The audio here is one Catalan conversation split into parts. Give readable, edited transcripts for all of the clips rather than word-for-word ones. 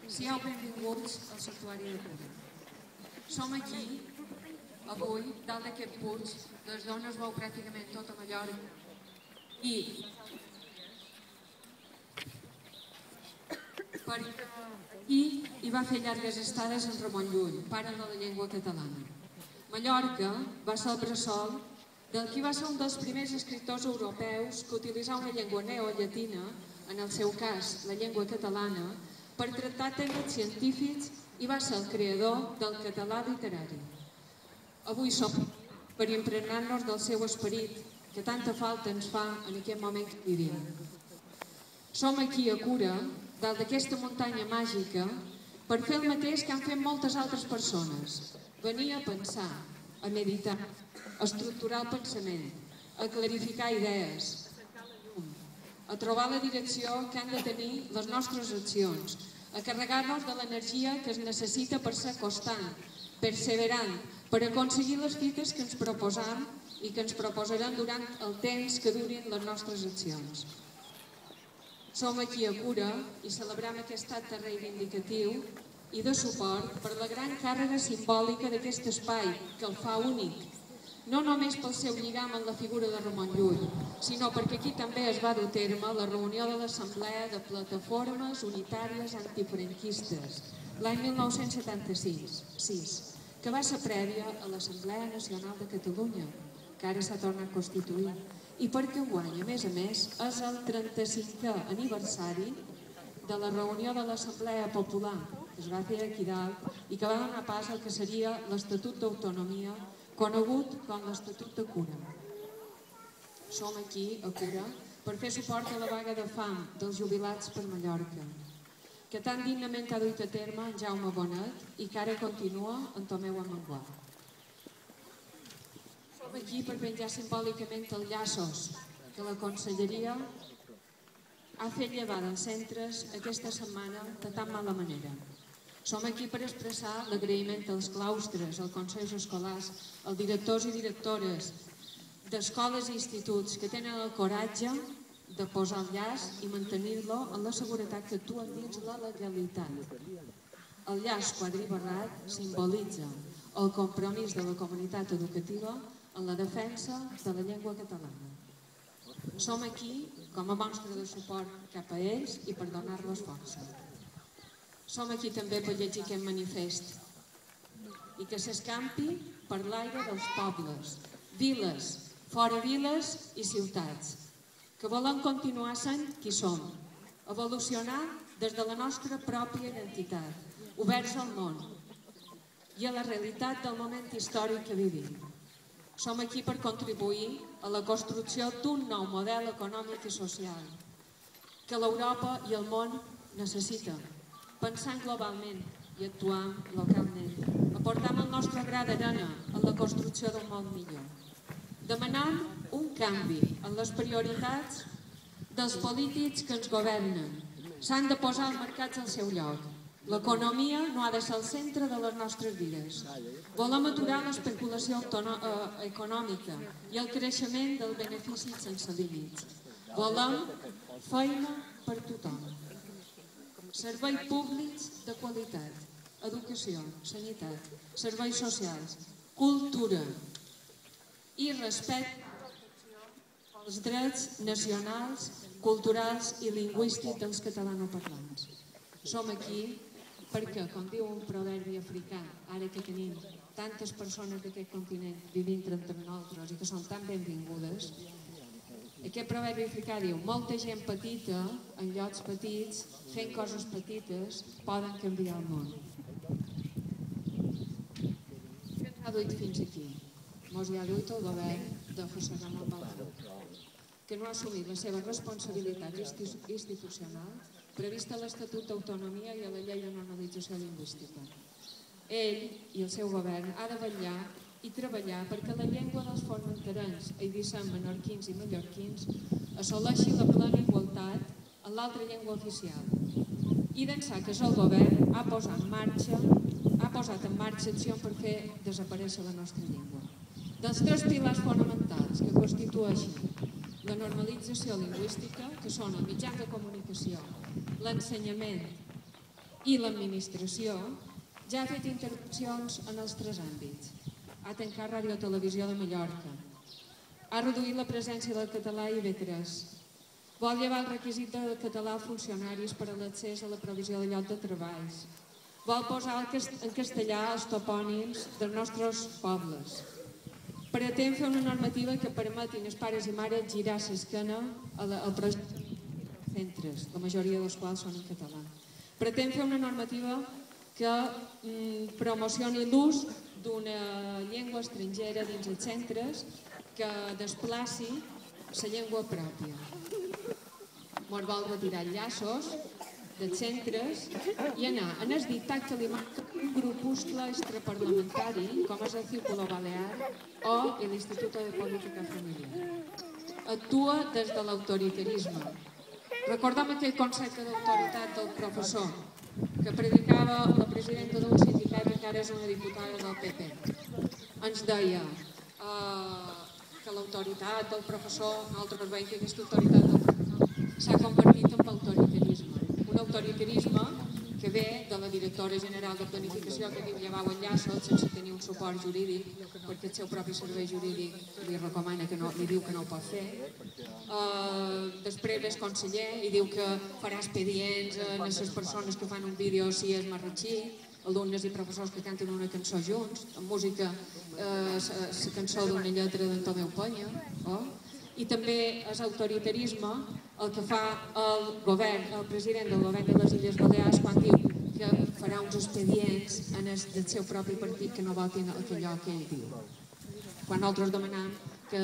Siau benvinguts al Santuari de Cura. Som aquí, avui, dalt d'aquest puig, des d'on es veu pràcticament tota Mallorca, i perquè aquí hi va fer llargues estades en Ramon Llull, pare de la llengua catalana. Mallorca va ser el bressol del qui va ser un dels primers escriptors europeus que utilitzà una llengua neollatina, en el seu cas la llengua catalana, per tractar temes científics i va ser el creador del català literari. Avui som per impregnar-nos del seu esperit, que tanta falta ens fa en aquest moment que vivim. Som aquí a Cura, dalt d'aquesta muntanya màgica, per fer el mateix que han fet moltes altres persones. Venir a pensar, a meditar, a estructurar el pensament, a clarificar idees, a trobar la direcció que han de tenir les nostres accions, a carregar-nos de l'energia que es necessita per ser constant, perseverant, per aconseguir les fites que ens proposam i que ens proposarem durant el temps que durin les nostres accions. Som aquí a Cura i celebrem aquest acte reivindicatiu i de suport per la gran càrrega simbòlica d'aquest espai que el fa únic, no només pel seu lligam amb la figura de Ramon Llull, sinó perquè aquí també es va dur a terme la reunió de l'Assemblea de Plataformes Unitàries Antifranquistes, l'any 1976, que va ser prèvia a l'Assemblea Nacional de Catalunya, que ara s'ha tornat a constituir, i perquè enguany, a més, és el 35è aniversari de la reunió de l'Assemblea Popular, que es va fer aquí dalt i que va donar pas al que seria l'Estatut d'Autonomia, conegut com l'Estatut de Cura. Som aquí, a Cura, per fer suport a la vaga de fam dels jubilats per Mallorca, que tan dignament ha duit a terme en Jaume Bonet i que ara continua en Tomeu Amengual. Som aquí per penjar simbòlicament els llaços que la Conselleria ha fet llevar dels centres aquesta setmana de tan mala manera. Som aquí per expressar l'agraïment als claustres, als consells escolars, als directors i directores d'escoles i instituts que tenen el coratge de posar el llaç i mantenir-lo en la seguretat que actuen dins la legalitat. El llaç quadribarrat simbolitza el compromís de la comunitat educativa en la defensa de la llengua catalana. Som aquí com a mostra de suport cap a ells i per donar-los força. Som aquí també per llegir aquest manifest i que s'escampi per l'aire dels pobles, viles, fora viles i ciutats, que volem continuar sent qui som, evolucionar des de la nostra pròpia identitat, oberts al món i a la realitat del moment històric que vivim. Som aquí per contribuir a la construcció d'un nou model econòmic i social que l'Europa i el món necessiten, pensant globalment i actuant localment, aportant el nostre gra d'arena en la construcció d'un món millor, demanant un canvi en les prioritats dels polítics que ens governen. S'han de posar els mercats al seu lloc. L'economia no ha de ser el centre de les nostres vides. Volem aturar l'especulació econòmica i el creixement del benefici sense límits. Volem feina per tothom. Serveis públics de qualitat, educació, sanitat, serveis socials, cultura i respecte als drets nacionals, culturals i lingüístics dels catalanoparlants. Som aquí perquè, com diu un proverbi africà, ara que tenim tantes persones d'aquest continent vivint entre nosaltres i que són tan benvingudes, aquest proverbi africà diu: molta gent petita, en llocs petits, fent coses petites, poden canviar el món. Què ens ha duit fins aquí? Ens hi ha duit el govern de José Ramón Balado, que no ha assumit la seva responsabilitat institucional prevista a l'Estatut d'Autonomia i a la Llei de Normalització Lingüística. Ell i el seu govern ha de vetllar i treballar perquè la llengua dels formenterens, eivissans, menorquins i mallorquins assoleixi la plena igualtat en l'altra llengua oficial i d'ençà que el govern ha posat en marxa acció per fer desaparèixer la nostra llengua. Dels tres pilars fonamentals que constitueixen la normalització lingüística, que són el mitjà de comunicació, l'ensenyament I l'administració ja ha fet intervencions en els 3 àmbits. Ha tancat Ràdio Televisió de Mallorca, ha reduït la presència del català a IB3, vol llevar el requisit del català als funcionaris per a l'accés a la provisió de lloc de treballs, vol posar en castellà els topònims dels nostres pobles, pretén fer una normativa que permeti als pares i mares girar l'esquena al projecte dels centres, la majoria dels quals són en català. Pretén fer una normativa que promocioni l'ús d'una llengua estrangera dins els centres que desplaci la llengua pròpia. Ens vol retirar llaços dels centres i anar en el dictat que li manca un grupuscle extraparlamentari com és el Círculo Balear o l'Instituto de Política Familiar. Actua des de l'autoritarisme. Recordem aquell concepte d'autoritat del professor que predicava la presidenta d'un sindicat que ara és una diputada del PP. Ens deia que l'autoritat del professor, nosaltres veiem que aquesta autoritat del professor s'ha convertit en autoritarisme. Un autoritarisme que ve de la directora general de planificació que diu llevau enllaços sense tenir un suport jurídic perquè el seu propi servei jurídic li recomana que no, li diu que no ho pot fer. Després ve el conseller i diu que farà expedients a les persones que fan un vídeo si és marratxí, alumnes i professors que canten una cançó junts, amb música, la cançó d'una lletra d'Antonio Peña, i també és autoritarisme el que fa el govern, el president del govern de les Illes Balears quan diu que farà uns expedients del seu propi partit que no votin allò que ell diu. Quan nosaltres demanem que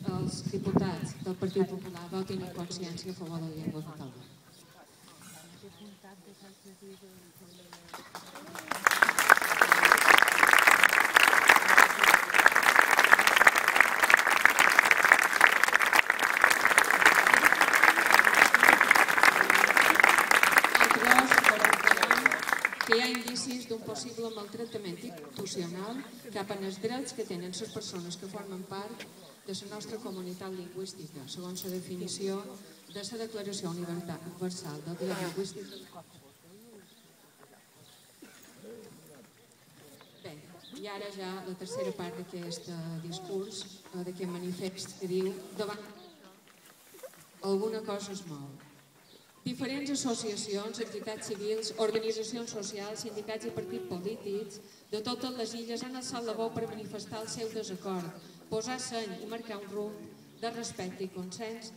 els diputats del Partit Popular votin en consciència a favor de la llengua catalana. Que hi ha indicis d'un possible maltractament institucional cap als drets que tenen les persones que formen part de la nostra comunitat lingüística, segons la definició de la Declaració Universal del Dret Lingüístic. Bé, i ara ja la tercera part d'aquest discurs, d'aquest manifest que diu davant alguna cosa es mou. Diferents associacions, entitats civils, organitzacions socials, sindicats i partits polítics de totes les illes han alçat la veu per manifestar el seu desacord, posar seny i marcar un rumb de respecte i consens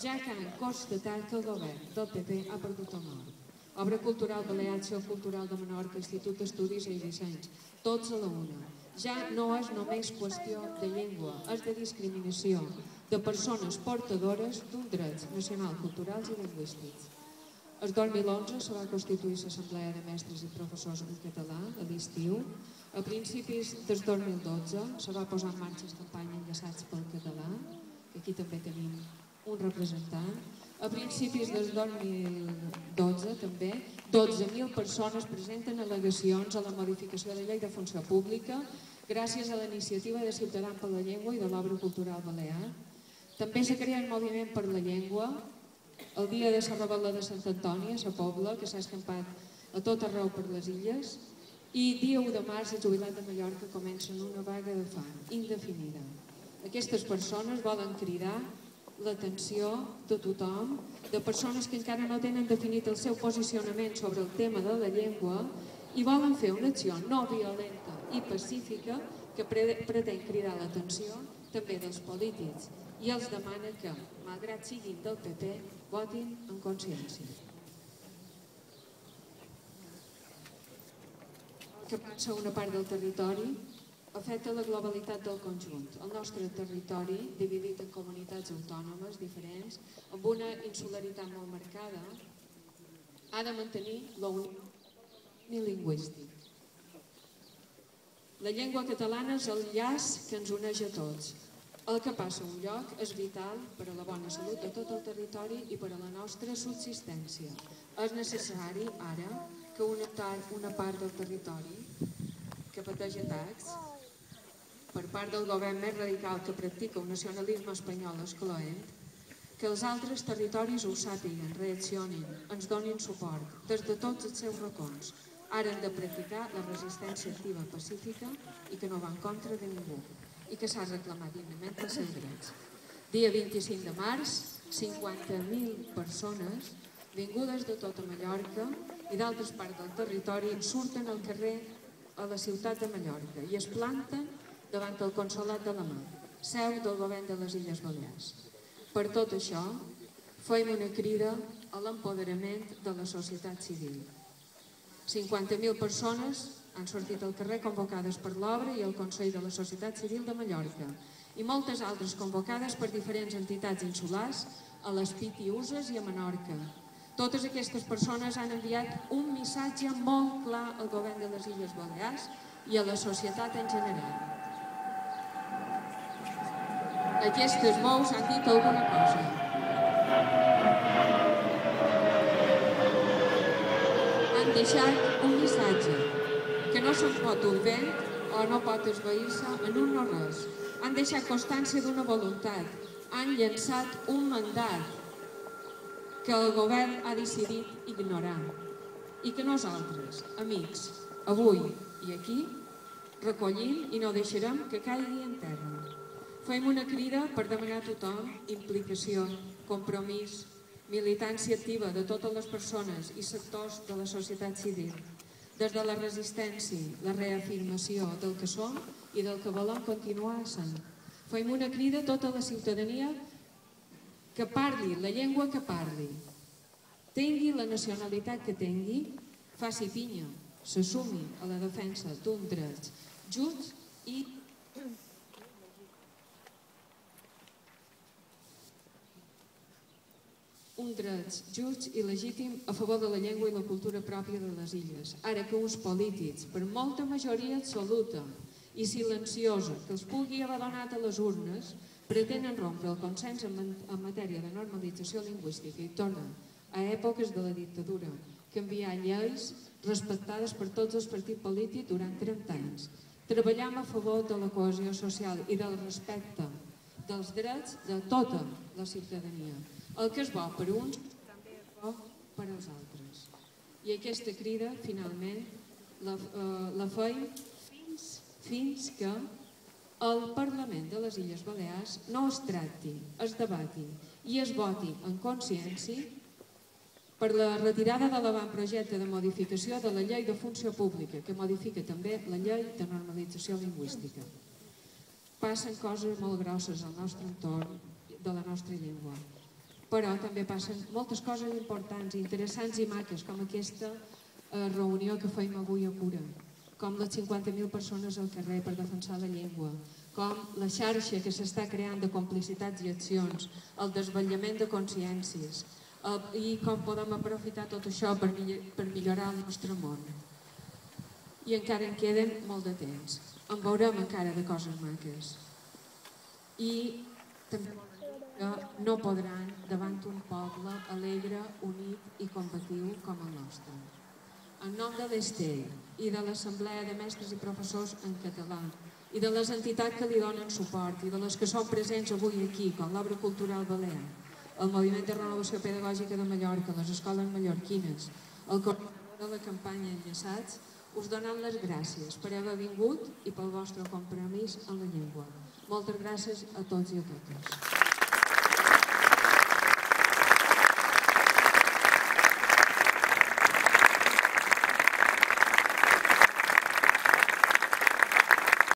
ja que han constatat que el govern del PP ha perdut el nord. Obra Cultural Balear, Acció Cultural de Menorca, Institut d'Estudis i Dissenys, tots a la una. Ja no és només qüestió de llengua, és de discriminació de persones portadores d'un drets nacionals, culturals i lingüístics. El 2011 se va constituir l'Assemblea de Mestres i Professors en català a l'estiu. A principis del 2012 se va posar en marxa la campanya Enllaçats pel Català, que aquí també tenim un representant. A principis del 2012 també 12.000 persones presenten al·legacions a la modificació de la llei de funció pública gràcies a la iniciativa de Ciutadans per la Llengua i de l'Obra Cultural Balear. També s'ha creat el Moviment per la Llengua, el dia de la Rebel·la de Sant Antoni, a la Pobla, que s'ha escampat a tot arreu per les illes, i dia 1 de març, els jubilats de Mallorca comencen una vaga de fam indefinida. Aquestes persones volen cridar l'atenció de tothom, de persones que encara no tenen definit el seu posicionament sobre el tema de la llengua i volen fer una acció no violenta i pacífica que pretén cridar l'atenció també dels polítics i els demana que, malgrat siguin del PP, votin en consciència. El que passa a una part del territori afecta la globalitat del conjunt. El nostre territori, dividit en comunitats autònomes diferents, amb una insularitat molt marcada, ha de mantenir la unió lingüística. La llengua catalana és el llaç que ens uneix a tots. El que passa a un lloc és vital per a la bona salut de tot el territori i per a la nostra subsistència. És necessari, ara, que una part del territori que pateix atacs per part del govern més radical que practica un nacionalisme espanyol excloent que els altres territoris ho sàpiguen, reaccionin, ens donin suport, des de tots els seus racons. Ara han de practicar la resistència activa pacífica i que no va en contra de ningú i que s'ha reclamat dignament els seus drets. Dia 25 de març, 50.000 persones vingudes de tota Mallorca i d'altres parts del territori surten al carrer a la ciutat de Mallorca i es planten davant el Consolat de la Mar, seu del govern de les Illes Balears. Per tot això, fem una crida a l'empoderament de la societat civil. 50.000 persones han sortit al carrer convocades per l'Obra i el Consell de la Societat Civil de Mallorca i moltes altres convocades per diferents entitats insulars a les Pitiüses i a Menorca. Totes aquestes persones han enviat un missatge molt clar al govern de les Illes Balears i a la societat en general. Aquestes veus han dit alguna cosa. Han deixat un missatge que no se'n pot un vent o no pot esvair-se en un no res. Han deixat constància d'una voluntat, han llançat un mandat que el govern ha decidit ignorar i que nosaltres, amics, avui i aquí, recollim i no deixarem que caigui en terra. Fem una crida per demanar a tothom implicació, compromís, militància activa de totes les persones i sectors de la societat civil, des de la resistència, la reafirmació del que som i del que volem continuar sent. Fem una crida a tota la ciutadania que parli la llengua que parli, tingui la nacionalitat que tingui, faci pinya, s'assumi a la defensa d'un dret just i un dret just i legítim a favor de la llengua i la cultura pròpia de les illes. Ara que uns polítics, per molta majoria absoluta i silenciosa que els pugui haver donat a les urnes, pretenen rompre el consens en matèria de normalització lingüística i tornen a èpoques de la dictadura, canviar lleis respectades per tots els partits polítics durant 30 anys. Treballam a favor de la cohesió social i del respecte dels drets de tota la ciutadania. El que és bo per uns també és bo per als altres. I aquesta crida, finalment, la fem fins que el Parlament de les Illes Balears no es tracti, es debati i es voti en consciència per la retirada de l'avantprojecte de modificació de la Llei de Funció Pública, que modifica també la Llei de Normalització Lingüística. Passen coses molt grosses al nostre entorn de la nostra llengua, però també passen moltes coses importants, interessants i maques, com aquesta reunió que fem avui a Cura, com les 50.000 persones al carrer per defensar la llengua, com la xarxa que s'està creant de complicitats i accions, el desvetllament de consciències, i com podem aprofitar tot això per millorar el nostre món. I encara en queden molt de temps. En veurem encara de coses maques. I també que no podran davant un poble alegre, unit i combatiu com el nostre. En nom de l'Estell i de l'Assemblea de Mestres i Professors en Català i de les entitats que li donen suport i de les que són presents avui aquí, com l'Obra Cultural Balear, el Moviment de Renovació Pedagògica de Mallorca, les escoles mallorquines, el coordinador de la campanya Enllaçats, us donem les gràcies per haver vingut i pel vostre compromís en la llengua. Moltes gràcies a tots i a totes.